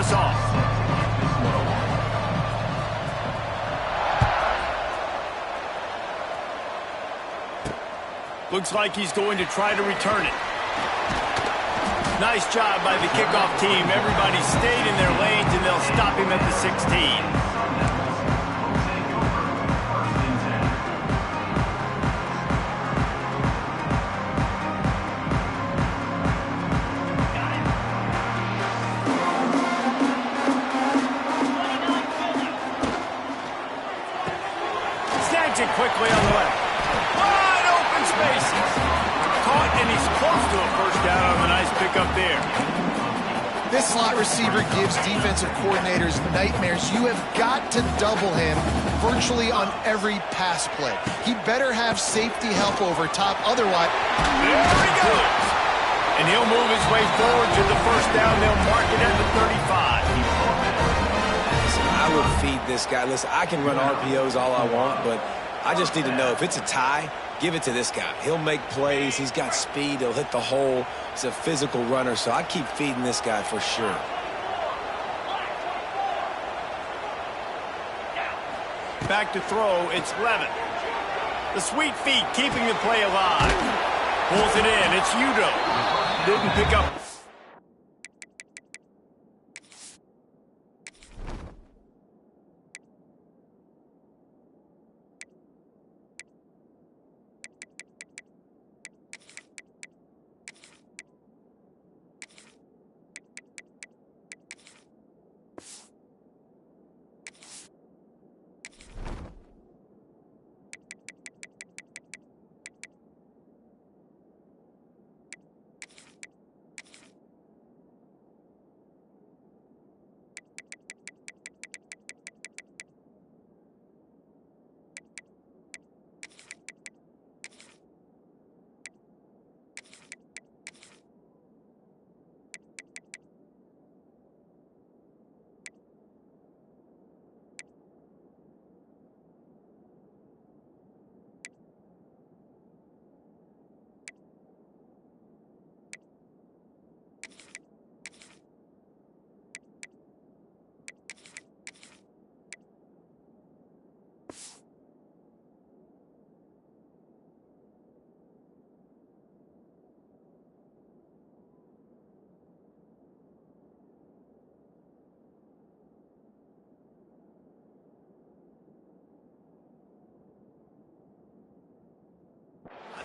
us off. Looks like he's going to try to return it. Nice job by the kickoff team. Everybody stayed in their lanes, and they'll stop him at the 16. Quickly on the left. Wide open spaces. Caught, and he's close to a first down on the nice pickup there. This slot receiver gives defensive coordinators nightmares. You have got to double him virtually on every pass play. He better have safety help over top. Otherwise, there he goes. And he'll move his way forward to the first down. They'll mark it at the 35. I would feed this guy. Listen, I can run RPOs all I want, but I just need to know if it's a tie, give it to this guy. He'll make plays. He's got speed. He'll hit the hole. He's a physical runner, so I keep feeding this guy for sure. Back to throw. It's Levin. The sweet feet keeping the play alive. Pulls it in. It's Udo. Didn't pick up.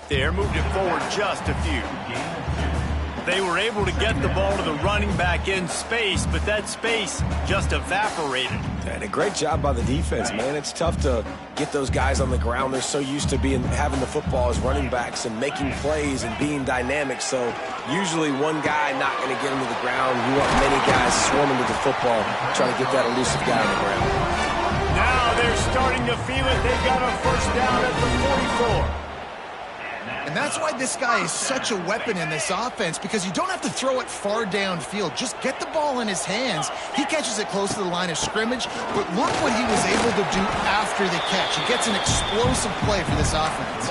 There, moved it forward just a few. They were able to get the ball to the running back in space, but that space just evaporated. And a great job by the defense, man. It's tough to get those guys on the ground. They're so used to having the football as running backs and making plays and being dynamic. So usually one guy not going to get him to the ground. You want many guys swarming to the football, trying to get that elusive guy on the ground. Now they're starting to feel it. They've got a first down at the 44. And that's why this guy is such a weapon in this offense, because you don't have to throw it far downfield. Just get the ball in his hands. He catches it close to the line of scrimmage, but look what he was able to do after the catch. He gets an explosive play for this offense.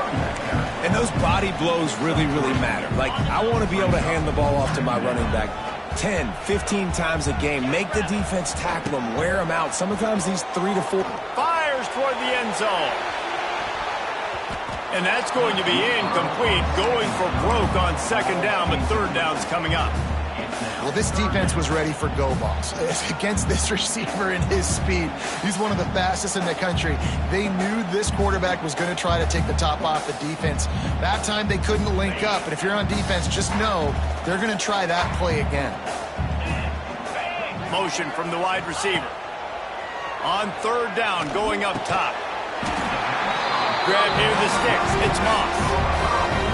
And those body blows really, really matter. Like, I want to be able to hand the ball off to my running back 10, 15 times a game. Make the defense tackle him, wear him out. Sometimes he's 3 to 4. Fires toward the end zone. And that's going to be incomplete, going for broke on second down, but third down's coming up. Well, this defense was ready for go balls. Against this receiver and his speed, he's one of the fastest in the country. They knew this quarterback was going to try to take the top off the defense. That time they couldn't link up, but if you're on defense, just know they're going to try that play again. Motion from the wide receiver. On third down, going up top. Grab near the sticks. It's Moss.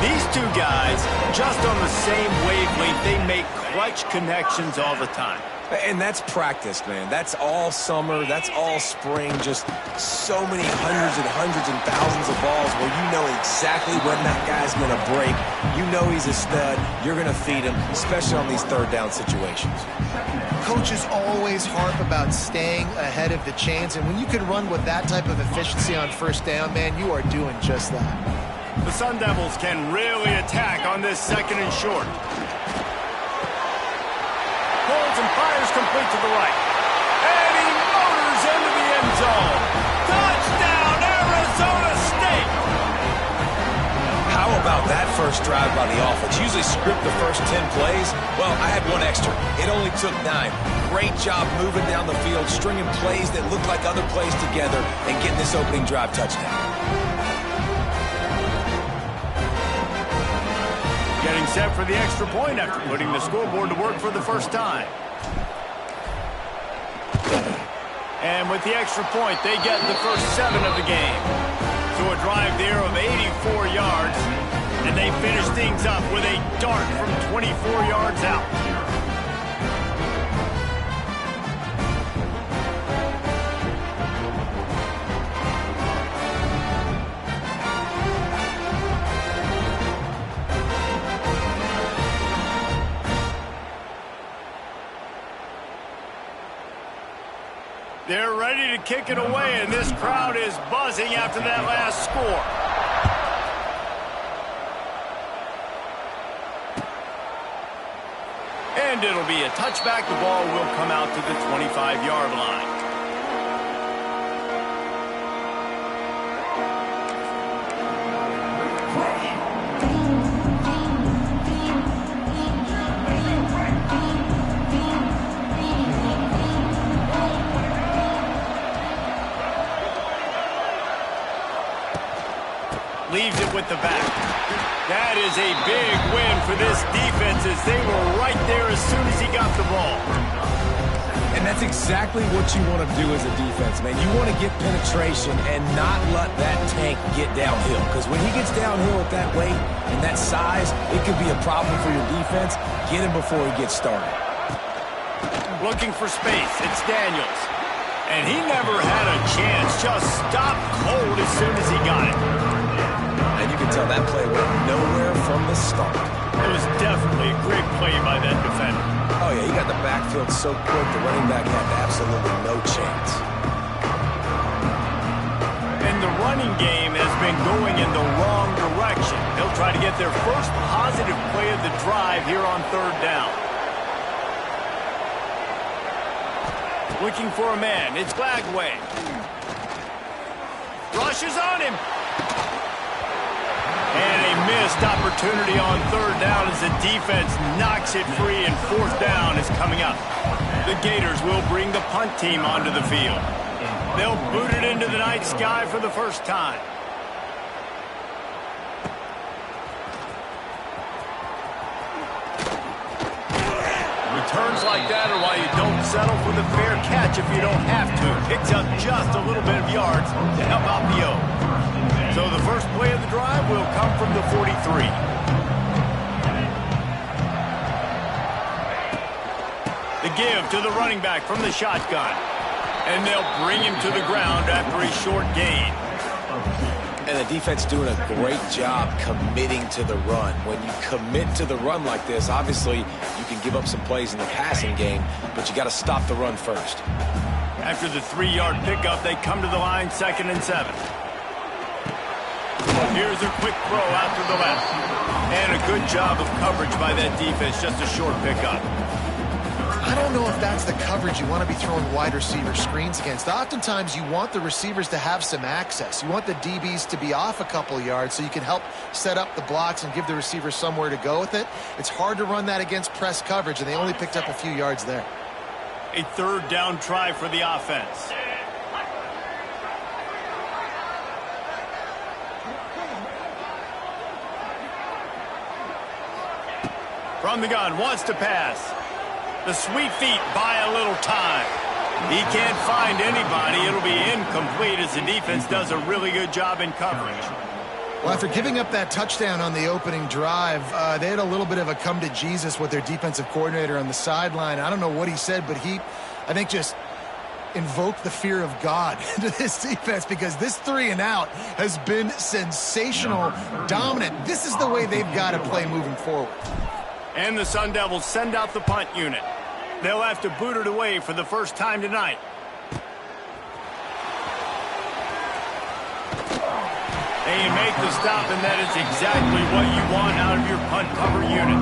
These two guys, just on the same wavelength, they make clutch connections all the time. And that's practice, man. That's all summer. That's all spring. Just so many hundreds and thousands of balls where you know exactly when that guy's going to break. You know he's a stud. You're going to feed him, especially on these third down situations. Coaches always harp about staying ahead of the chains, and when you can run with that type of efficiency on first down, man, you are doing just that. The Sun Devils can really attack on this second and short. Hold fields and fires complete to the right. And he motors into the end zone. Touchdown, Arizona State! How about that first drive by the offense? Usually script the first 10 plays. Well, I had one extra. It only took 9. Great job moving down the field, stringing plays that look like other plays together, and getting this opening drive touchdown. Getting set for the extra point after putting the scoreboard to work for the first time. And with the extra point, they get the first 7 of the game. So a drive there of 84 yards, and they finish things up with a dart from 24 yards out. They're ready to kick it away, and this crowd is buzzing after that last score. And it'll be a touchback. The ball will come out to the 25-yard line. Leaves it with the back. That is a big win for this defense as they were right there as soon as he got the ball. And that's exactly what you want to do as a defense, man. You want to get penetration and not let that tank get downhill. Because when he gets downhill at that weight and that size, it could be a problem for your defense. Get him before he gets started. Looking for space. It's Daniels. And he never had a chance. Just stopped cold as soon as he got it. And you can tell that play went nowhere from the start. It was definitely a great play by that defender. Oh, yeah, he got the backfield so quick, the running back had absolutely no chance. And the running game has been going in the wrong direction. They'll try to get their first positive play of the drive here on 3rd down. Looking for a man. It's Glagway. Rushes on him. And a missed opportunity on 3rd down as the defense knocks it free, and 4th down is coming up. The Gators will bring the punt team onto the field. They'll boot it into the night sky for the first time. Returns like that are why you don't settle for the fair catch if you don't have to. Picks up just a little bit of yards to help out the O. So the first play of the drive will come from the 43. The give to the running back from the shotgun. And they'll bring him to the ground after a short gain. And the defense doing a great job committing to the run. When you commit to the run like this, obviously you can give up some plays in the passing game, but you got to stop the run first. After the 3-yard pickup, they come to the line 2nd and 7. Here's a quick throw out to the left. And a good job of coverage by that defense, just a short pickup. I don't know if that's the coverage you want to be throwing wide receiver screens against. Oftentimes, you want the receivers to have some access. You want the DBs to be off a couple yards so you can help set up the blocks and give the receivers somewhere to go with it. It's hard to run that against press coverage, and they only picked up a few yards there. A 3rd down try for the offense. From the gun, wants to pass. The sweet feet buy a little time. He can't find anybody. It'll be incomplete as the defense does a really good job in coverage. Well, after giving up that touchdown on the opening drive, they had a little bit of a come to Jesus with their defensive coordinator on the sideline. I don't know what he said, but he, I think, just invoked the fear of God into this defense, because this 3-and-out has been sensational, dominant. This is the way they've got to play moving forward. And the Sun Devils send out the punt unit. They'll have to boot it away for the first time tonight. They make the stop, and that is exactly what you want out of your punt cover unit.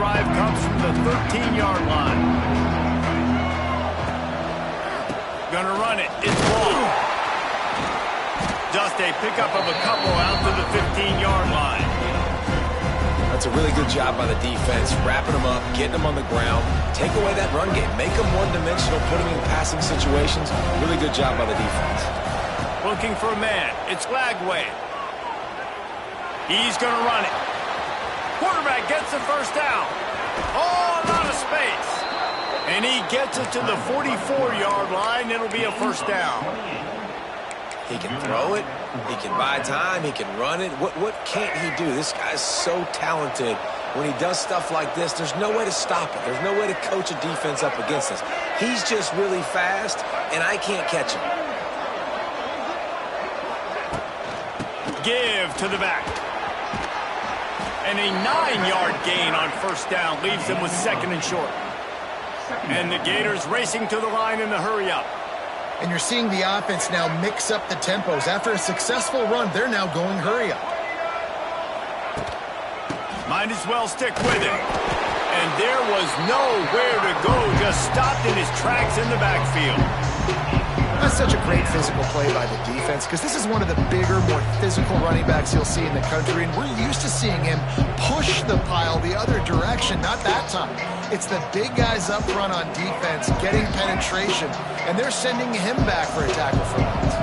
drive comes from the 13-yard line. Gonna run it. It's ball. Just a pickup of a couple out to the 15-yard line. That's a really good job by the defense, wrapping them up, getting them on the ground, take away that run game, make them one-dimensional, put them in passing situations. Really good job by the defense. Looking for a man. It's Lagway. He's going to run it. Quarterback gets the first down. Oh, a lot of space. And he gets it to the 44-yard line. It'll be a first down. He can throw it. He can buy time. He can run it. What can't he do? This guy's so talented. When he does stuff like this, there's no way to stop it. There's no way to coach a defense up against us. He's just really fast, and I can't catch him. Give to the back. And a 9-yard gain on first down leaves them with second and short. And the Gators racing to the line in the hurry-up. And you're seeing the offense now mix up the tempos. After a successful run, they're now going hurry-up. Might as well stick with it. And there was nowhere to go, just stopped in his tracks in the backfield. That's such a great physical play by the defense because this is one of the bigger, more physical running backs you'll see in the country, and we're used to seeing him push the pile the other direction. Not that time. It's the big guys up front on defense getting penetration, and they're sending him back for a tackle for loss.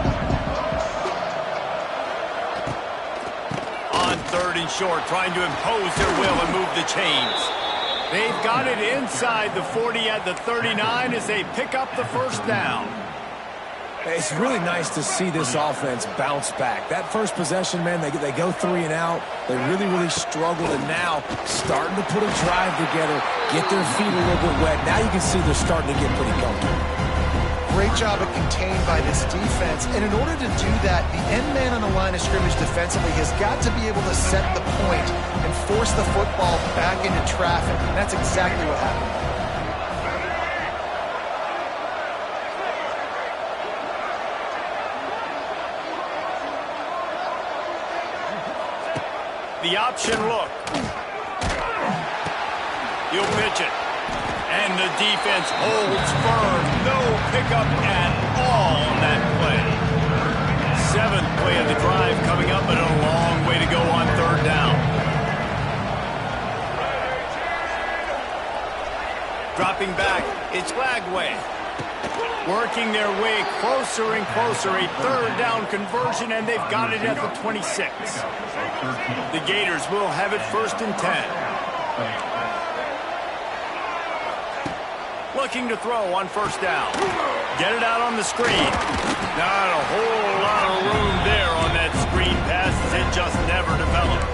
On third and short, trying to impose their will and move the chains. They've got it inside the 40 at the 39 as they pick up the first down. It's really nice to see this offense bounce back. That first possession, man, they go 3 and out. They really struggled, and now starting to put a drive together, get their feet a little bit wet. Now you can see they're starting to get pretty comfortable. Great job of contained by this defense, and in order to do that, the end man on the line of scrimmage defensively has got to be able to set the point and force the football back into traffic, and that's exactly what happened. The option look. He'll pitch it. And the defense holds firm. No pickup at all on that play. 7th play of the drive coming up, and a long way to go on third down. Dropping back, it's Lagway. Working their way closer and closer. A third down conversion, and they've got it at the 26. The Gators will have it 1st and 10. Looking to throw on first down. Get it out on the screen. Not a whole lot of room there on that screen pass as it just never developed.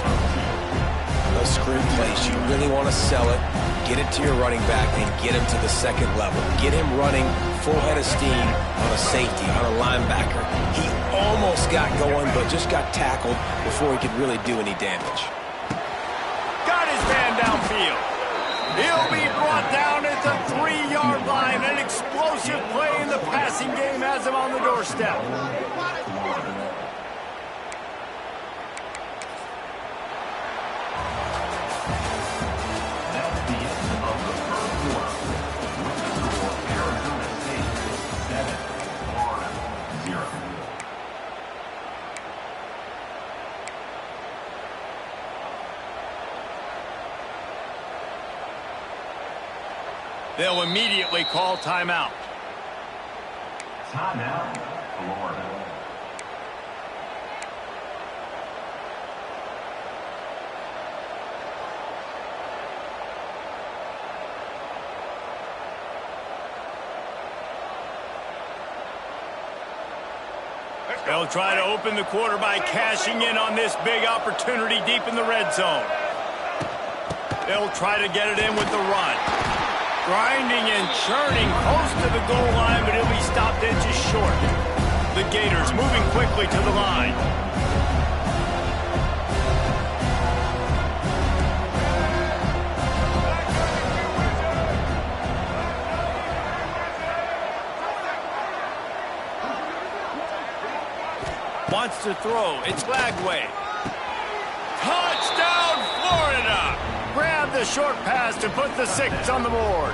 Those screen plays, you really want to sell it. Get it to your running back and get him to the second level. Get him running full head of steam on a safety, on a linebacker. He almost got going, but just got tackled before he could really do any damage. Got his man downfield. He'll be brought down at the 3-yard line. An explosive play in the passing game has him on the doorstep. They'll immediately call timeout. Timeout, Florida. They'll try to open the quarter by cashing in on this big opportunity deep in the red zone. They'll try to get it in with the run. Grinding and churning close to the goal line, but he'll be stopped inches short. The Gators moving quickly to the line. Wants to throw. It's Lagway. Touchdown, Florida! Grabbed with a short pass to put the 6 on the board.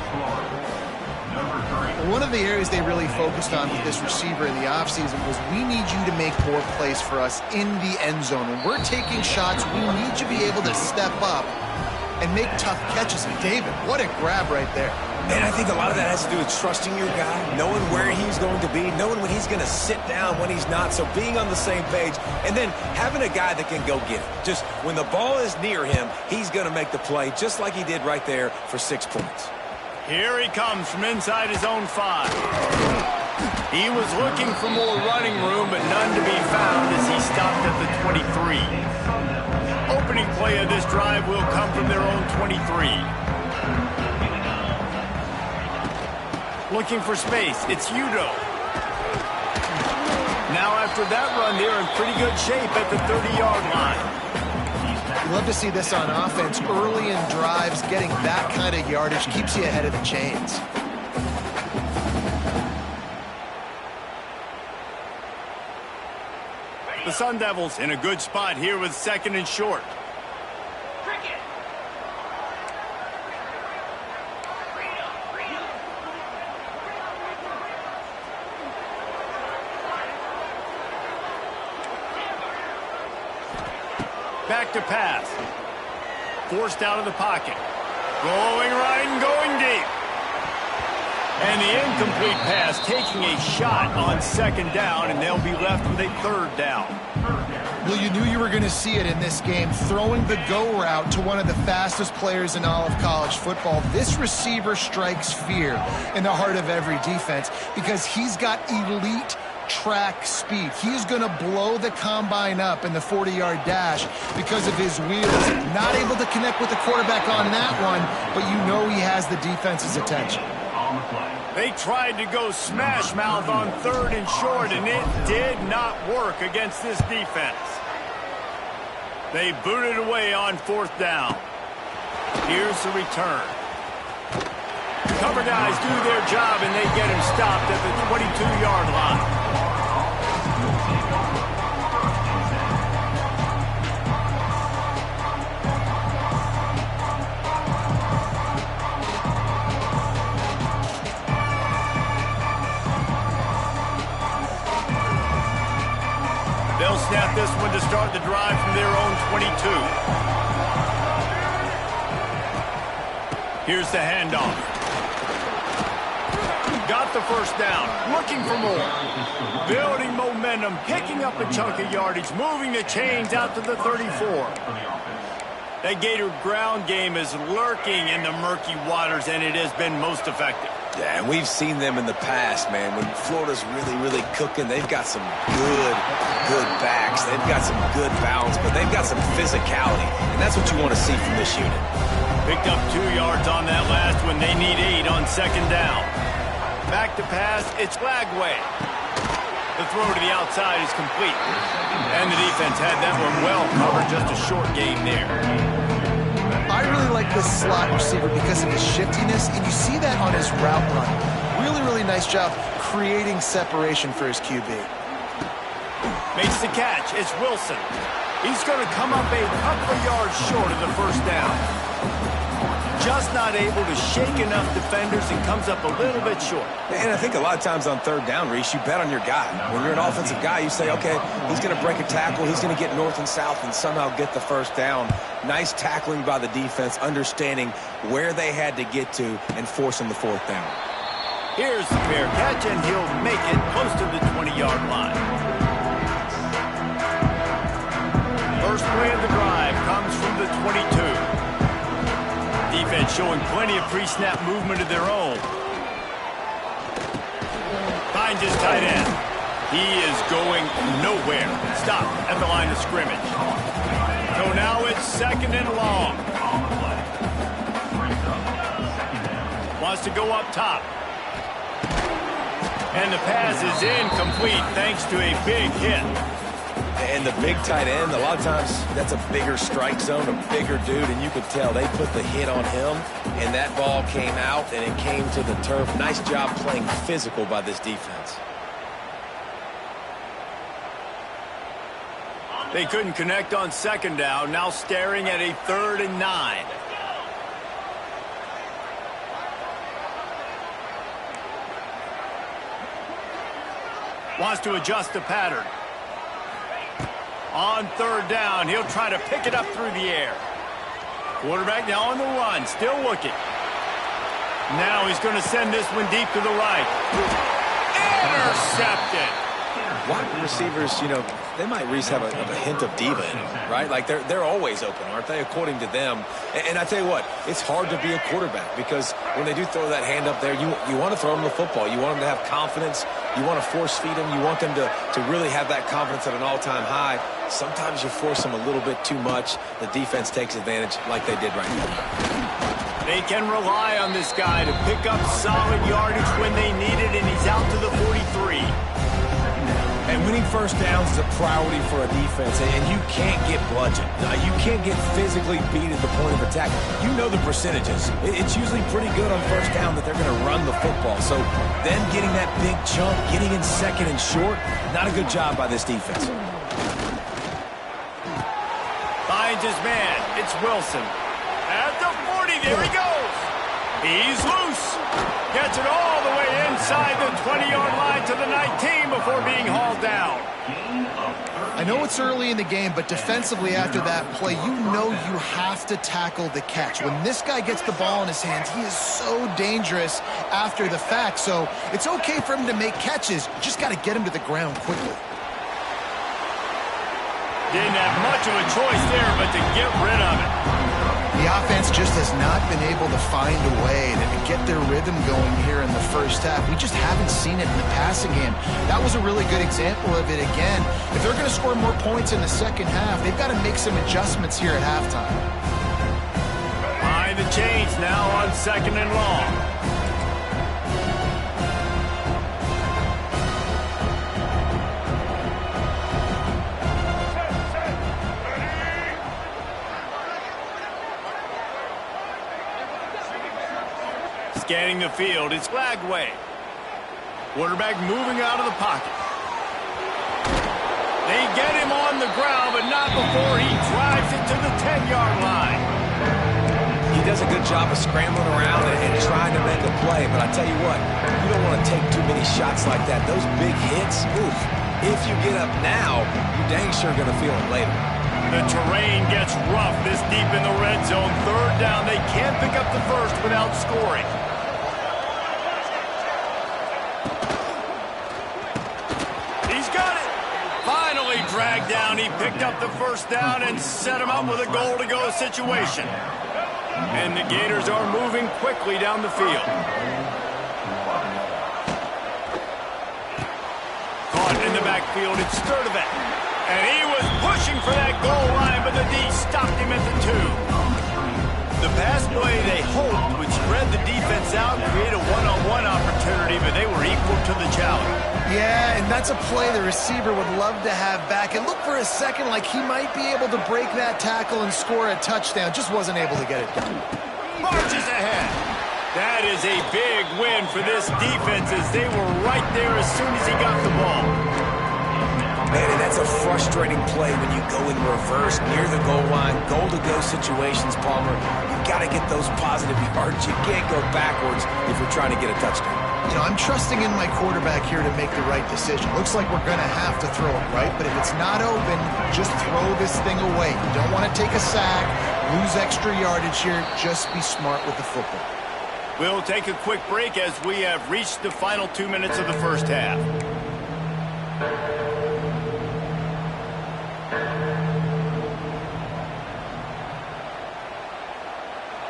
One of the areas they really focused on with this receiver in the offseason was we need you to make more plays for us in the end zone. When we're taking shots, we need you to be able to step up and make tough catches. And David, what a grab right there. And I think a lot of that has to do with trusting your guy, knowing where he's going to be, knowing when he's going to sit down, when he's not, so being on the same page, and then having a guy that can go get it. Just when the ball is near him, he's going to make the play, just like he did right there for 6 points. Here he comes from inside his own 5. He was looking for more running room, but none to be found as he stopped at the 23. Opening play of this drive will come from their own 23. Looking for space, it's Udo. Now after that run, they're in pretty good shape at the 30-yard line. Love to see this on offense. Early in drives, getting that kind of yardage keeps you ahead of the chains. The Sun Devils in a good spot here with 2nd and short. Back to pass. Forced out of the pocket. Going right and going deep. And the incomplete pass taking a shot on 2nd down, and they'll be left with a 3rd down. Well, you knew you were going to see it in this game, throwing the go route to one of the fastest players in all of college football. This receiver strikes fear in the heart of every defense because he's got elite track speed. He's going to blow the combine up in the 40-yard dash because of his wheels. Not able to connect with the quarterback on that one, but you know he has the defense's attention. They tried to go smash mouth on 3rd and short, and it did not work against this defense. They booted away on 4th down. Here's the return. Cover guys do their job, and they get him stopped at the 22-yard line. They'll snap this one to start the drive from their own 22. Here's the handoff. Got the first down. Looking for more. Building momentum, picking up a chunk of yardage, moving the chains out to the 34. That Gator ground game is lurking in the murky waters, and it has been most effective. Yeah, and we've seen them in the past, man. When Florida's really, really cooking, they've got some good backs. They've got some good balance, but they've got some physicality, and that's what you want to see from this unit. Picked up 2 yards on that last one. They need 8 on 2nd down. Back to pass, it's Lagway. The throw to the outside is complete. And the defense had that one well covered, just a short gain there. I really like this slot receiver because of his shiftiness, and you see that on his route run. Really, really nice job creating separation for his QB. Makes the catch. It's Wilson. He's going to come up a couple of yards short of the 1st down. Just not able to shake enough defenders and comes up a little bit short. And I think a lot of times on 3rd down, Reese, you bet on your guy. When you're an offensive guy, you say, okay, he's going to break a tackle, he's going to get north and south and somehow get the 1st down. Nice tackling by the defense, understanding where they had to get to and forcing the 4th down. Here's the fair catch, and he'll make it close to the 20-yard line. First play of the drive comes from the 22. Defense showing plenty of pre-snap movement of their own. Finds his tight end. He is going nowhere. Stop at the line of scrimmage. So now it's 2nd and long. Wants to go up top. And the pass is incomplete thanks to a big hit. And the big tight end, a lot of times that's a bigger strike zone, a bigger dude, and you could tell they put the hit on him, and that ball came out, and it came to the turf. Nice job playing physical by this defense. They couldn't connect on 2nd down, now staring at a 3rd and 9. Wants to adjust the pattern. On third down, he'll try to pick it up through the air. Quarterback now on the run, still looking. Now he's going to send this one deep to the right. Intercepted. Wide receivers, you know, they might at least have a hint of diva in them, right? Like they're always open, aren't they, according to them? And I tell you what, it's hard to be a quarterback because when they do throw that hand up there, you want to throw them the football. You want them to have confidence. You want to force feed them. You want them to really have that confidence at an all-time high. Sometimes you force them a little bit too much. The defense takes advantage like they did right now. They can rely on this guy to pick up solid yardage when they need it, and he's out to the 43. And winning first downs is a priority for a defense, and you can't get bludgeoned. You can't get physically beat at the point of attack. You know the percentages. It's usually pretty good on first down that they're going to run the football. So them getting that big chunk, getting in second and short, not a good job by this defense. Finds his man. It's Wilson. At the 40, there he goes. He's loose. Gets it all the way inside the 20-yard line to the 19 before being hauled down. I know it's early in the game, but defensively after that play, you know you have to tackle the catch. When this guy gets the ball in his hands, he is so dangerous after the fact. So it's okay for him to make catches. You just got to get him to the ground quickly. Didn't have much of a choice there, but to get rid of it. The offense just has not been able to find a way to get their rhythm going here in the first half. We just haven't seen it in the passing game. That was a really good example of it again. If they're going to score more points in the second half, they've got to make some adjustments here at halftime. Behind the chains now on second and long. Scanning the field, it's Lagway. Quarterback moving out of the pocket. They get him on the ground, but not before he drives it to the 10-yard line. He does a good job of scrambling around and trying to make a play, but I tell you what, you don't want to take too many shots like that. Those big hits, oof, if you get up now, you're dang sure going to feel it later. The terrain gets rough this deep in the red zone. Third down, they can't pick up the first without scoring. Dragged down, he picked up the first down and set him up with a goal-to-go situation. And the Gators are moving quickly down the field. Caught in the backfield, it's Sturdivant. And he was pushing for that goal line, but the D stopped him at the 2. The pass play they hoped would spread the defense out and create a one-on-one opportunity, but they were equal to the challenge. Yeah, and that's a play the receiver would love to have back. And look for a second like he might be able to break that tackle and score a touchdown. Just wasn't able to get it done. Marches ahead. That is a big win for this defense as they were right there as soon as he got the ball. Man, and that's a frustrating play when you go in reverse near the goal line, goal-to-go situations, Palmer. You've got to get those positive yards. You can't go backwards if you're trying to get a touchdown. You know, I'm trusting in my quarterback here to make the right decision. Looks like we're going to have to throw it, right? But if it's not open, just throw this thing away. You don't want to take a sack, lose extra yardage here. Just be smart with the football. We'll take a quick break as we have reached the final 2 minutes of the first half.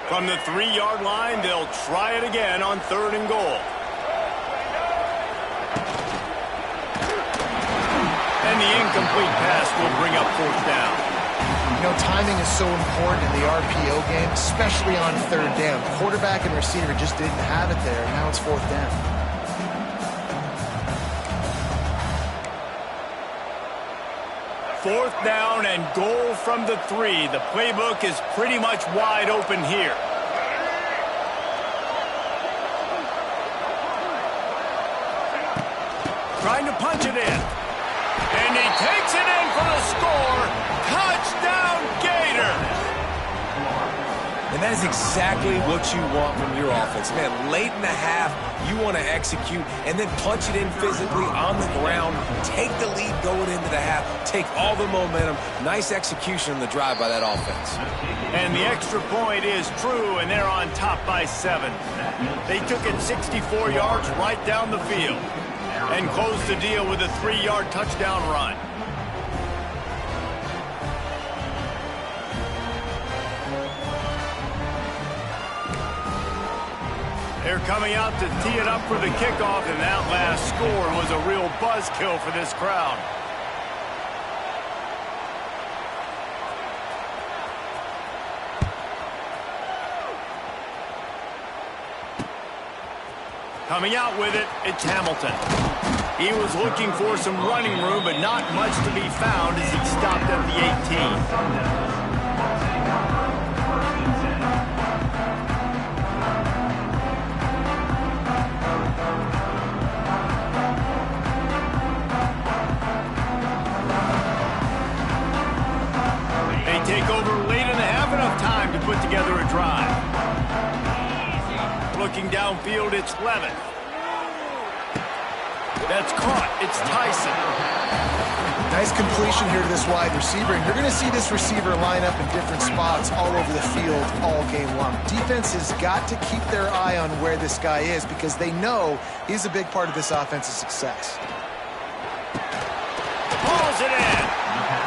From the 3-yard line, they'll try it again on third and goal. And the incomplete pass will bring up fourth down. You know, timing is so important in the RPO game, especially on third down. Quarterback and receiver just didn't have it there. Now it's fourth down. Fourth down and goal from the 3. The playbook is pretty much wide open here. Trying to punch it in. And he takes it in for the score. Touchdown, Gators! And And that is exactly what you want from your offense. Man, late in the half, you want to execute and then punch it in physically on the ground, take the lead going into the half, take all the momentum. Nice execution on the drive by that offense. And the extra point is true, and they're on top by 7. They took it 64 yards right down the field and closed the deal with a 3-yard touchdown run. They're coming out to tee it up for the kickoff, and that last score was a real buzzkill for this crowd. Coming out with it, it's Hamilton. He was looking for some running room, but not much to be found as he stopped at the 18. Take over late in the half, enough time to put together a drive. Looking downfield, it's Levitt. That's caught. It's Tyson. Nice completion here to this wide receiver, and you're going to see this receiver line up in different spots all over the field all game long. Defense has got to keep their eye on where this guy is because they know he's a big part of this offense's success. Pulls it in.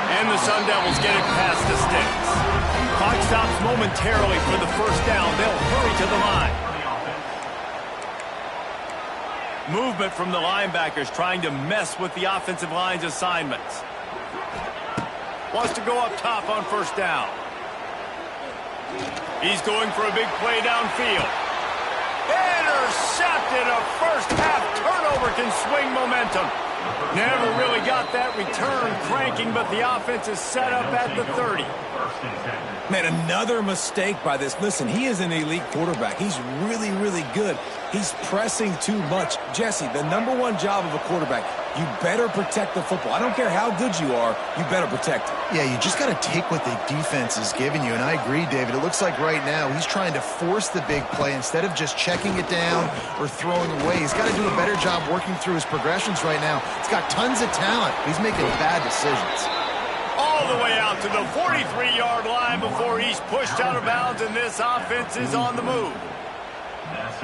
And the Sun Devils get it past the sticks. Clock stops momentarily for the first down. They'll hurry to the line. Movement from the linebackers trying to mess with the offensive line's assignments. Wants to go up top on first down. He's going for a big play downfield. Intercepted. A first half turnover can swing momentum. Never really got that return cranking, but the offense is set up at the 30. Man, another mistake by this. Listen, he is an elite quarterback. He's really, really good. He's pressing too much. Jesse, the #1 job of a quarterback, you better protect the football. I don't care how good you are, you better protect it. Yeah, you just got to take what the defense is giving you, and I agree, David. It looks like right now he's trying to force the big play instead of just checking it down or throwing away. He's got to do a better job working through his progressions right now. He's got tons of talent. He's making bad decisions. All the way out to the 43-yard line before he's pushed out of bounds, and this offense is on the move.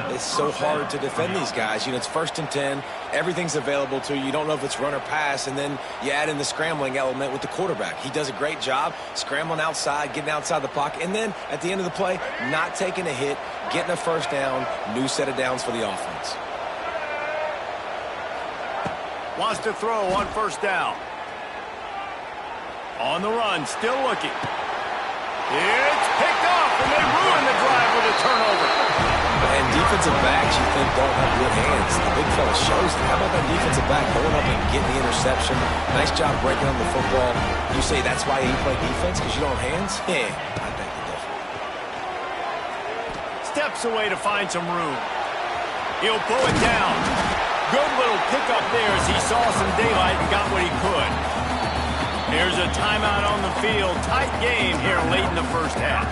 It's so hard to defend these guys. You know, it's 1st and 10. Everything's available to you. You don't know if it's run or pass, and then you add in the scrambling element with the quarterback. He does a great job scrambling outside, getting outside the pocket, and then at the end of the play, not taking a hit, getting a first down, new set of downs for the offense. Wants to throw on first down. On the run, still looking. It's picked off, and they ruin the drive with a turnover. And defensive backs, you think, don't have good hands. The big fella shows it. How about that defensive back going up and getting the interception? Nice job breaking on the football. You say that's why you play defense, because you don't have hands? Yeah, I beg to differ. Steps away to find some room. He'll pull it down. Good little pickup there as he saw some daylight and got what he could. There's a timeout on the field. Tight game here late in the first half.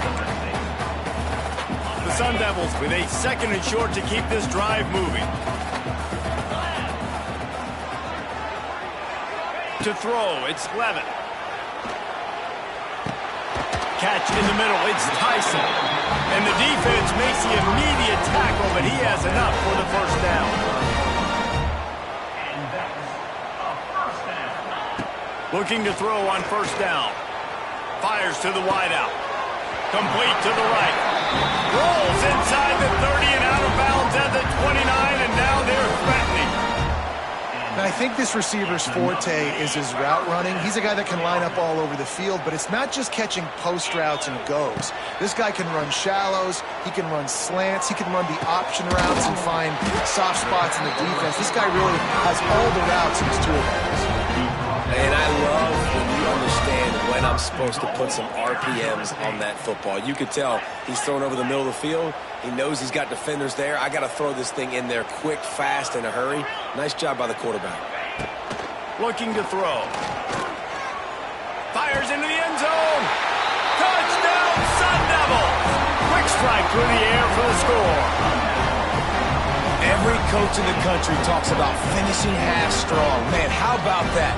The Sun Devils with a 2nd and short to keep this drive moving. To throw, it's Levitt. Catch in the middle, it's Tyson. And the defense makes the immediate tackle, but he has enough for the first down. Looking to throw on first down. Fires to the wideout. Complete to the right. Rolls inside the 30 and out of bounds at the 29, and now they're threatening. And I think this receiver's forte is his route running. He's a guy that can line up all over the field, but it's not just catching post routes and goes. This guy can run shallows, he can run slants, he can run the option routes and find soft spots in the defense. This guy really has all the routes in his toolbox. And I love when you understand when I'm supposed to put some RPMs on that football. You could tell he's throwing over the middle of the field. He knows he's got defenders there. I got to throw this thing in there quick, fast, in a hurry. Nice job by the quarterback. Looking to throw. Fires into the end zone. Touchdown, Sun Devils. Quick strike through the air for the score. Every coach in the country talks about finishing half strong. Man, how about that?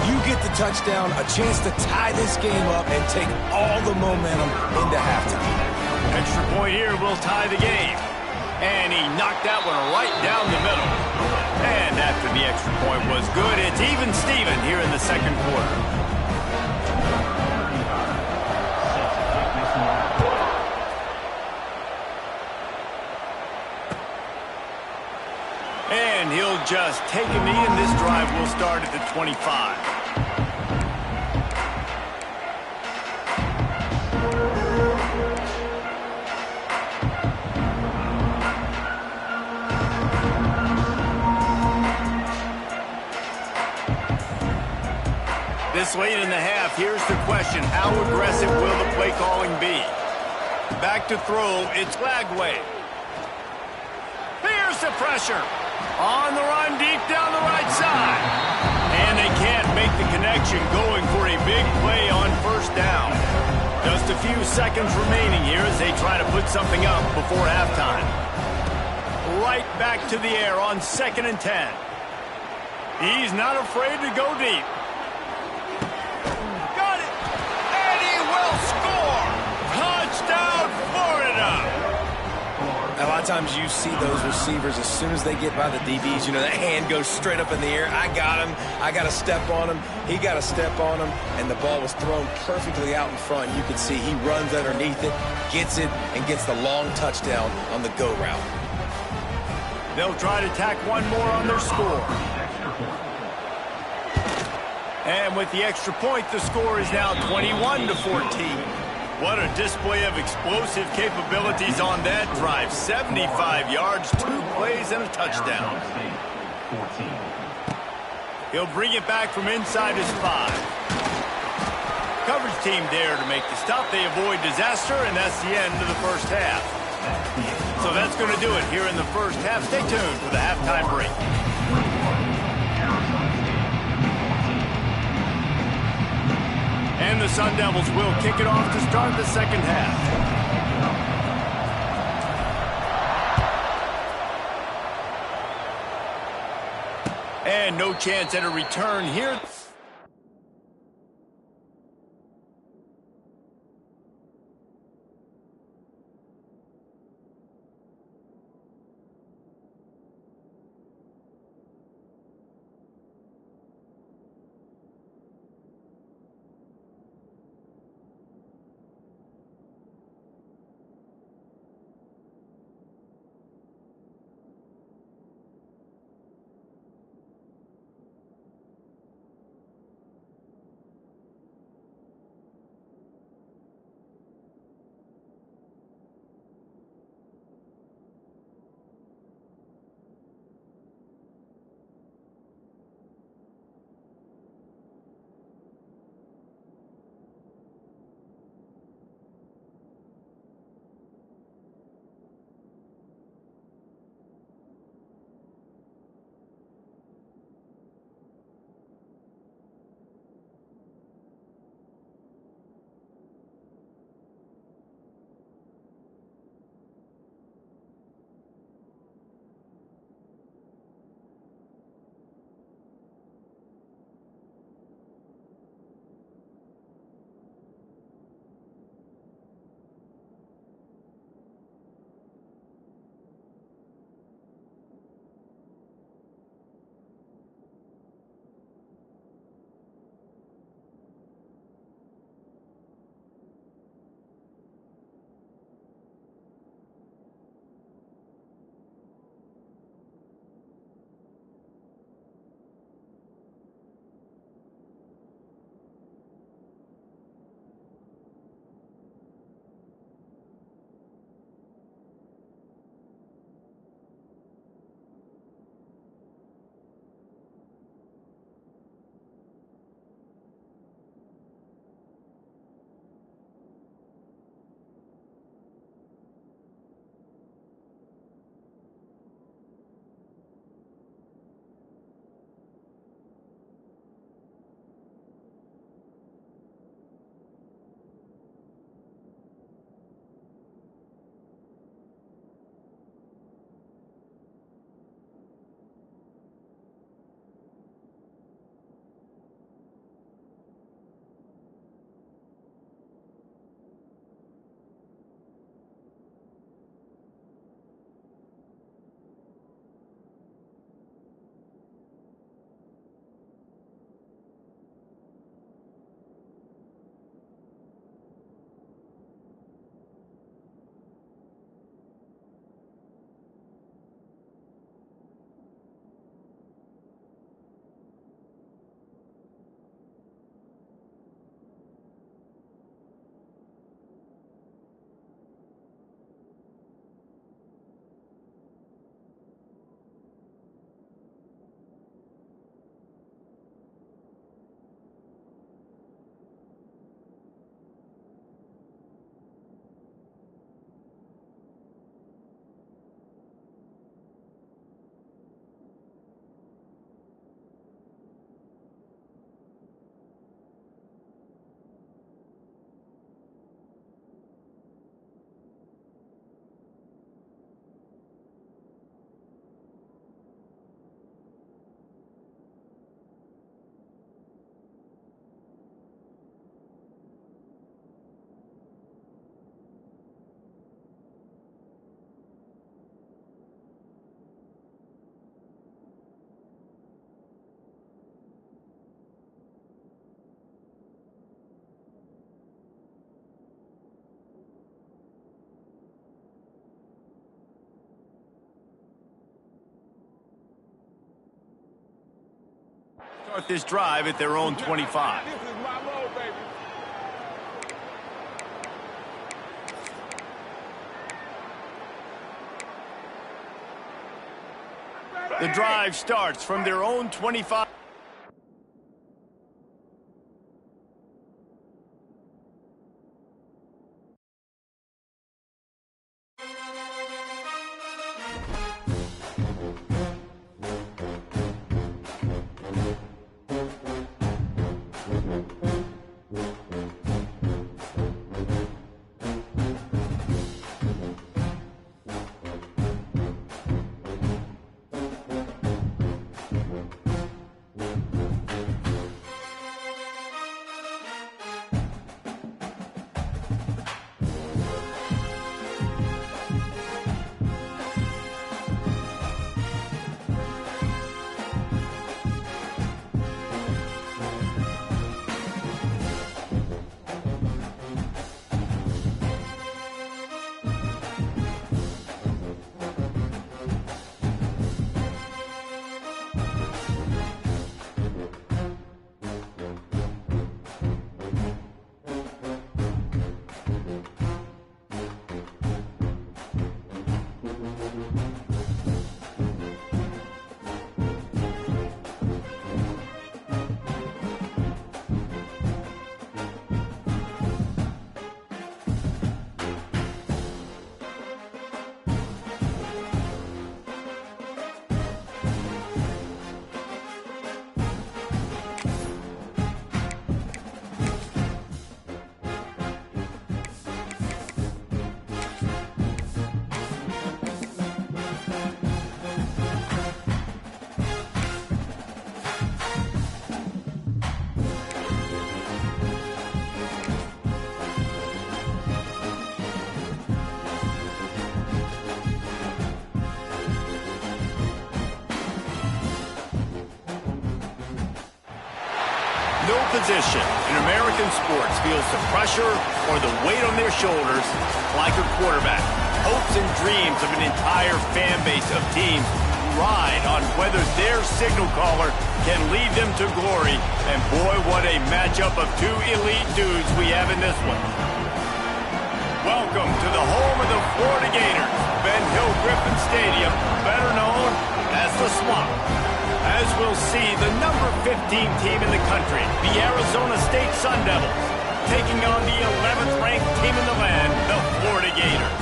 You get the touchdown, a chance to tie this game up and take all the momentum into halftime. Extra point here will tie the game. And he knocked that one right down the middle. And after the extra point was good, it's even Steven here in the second quarter. And he'll just take a knee, and this drive will start at the 25. This late in the half, here's the question. How aggressive will the play calling be? Back to throw, it's Lagway. Here's the pressure. On the run, deep down the right side. And they can't make the connection, going for a big play on first down. Just a few seconds remaining here as they try to put something up before halftime. Right back to the air on 2nd and 10. He's not afraid to go deep. Touchdown, Florida! A lot of times you see those receivers, as soon as they get by the DBs, you know, that hand goes straight up in the air. I got him. I got to step on him. He got to step on him. And the ball was thrown perfectly out in front. You can see he runs underneath it, gets it, and gets the long touchdown on the go route. They'll try to tack one more on their score. And with the extra point, the score is now 21-14. What a display of explosive capabilities on that drive. 75 yards, 2 plays, and a touchdown. He'll bring it back from inside his 5. Coverage team there to make the stop. They avoid disaster, and that's the end of the first half. So that's going to do it here in the first half. Stay tuned for the halftime break. And the Sun Devils will kick it off to start the second half. And no chance at a return here. start this drive at their own 25. This is my mode, baby. The drive starts from their own 25. No position in American sports feels the pressure or the weight on their shoulders like a quarterback. Hopes and dreams of an entire fan base of teams ride on whether their signal caller can lead them to glory. And boy, what a matchup of two elite dudes we have in this one. Welcome to the home of the Florida Gators, Ben Hill Griffin Stadium, better known as the Swamp. As we'll see, the number 15 team in the country, the Arizona State Sun Devils, taking on the 11th ranked team in the land, the Florida Gators.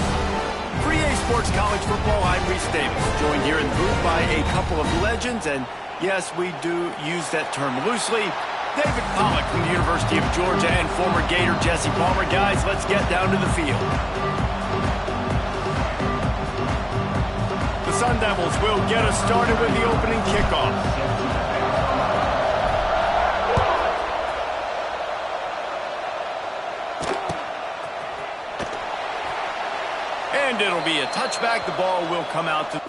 For EA Sports College Football, I'm Reese Davis, joined here in the booth by a couple of legends, and yes, we do use that term loosely. David Pollack from the University of Georgia and former Gator Jesse Palmer. Guys, let's get down to the field. The Sun Devils will get us started with the opening kickoff. And it'll be a touchback. The ball will come out to...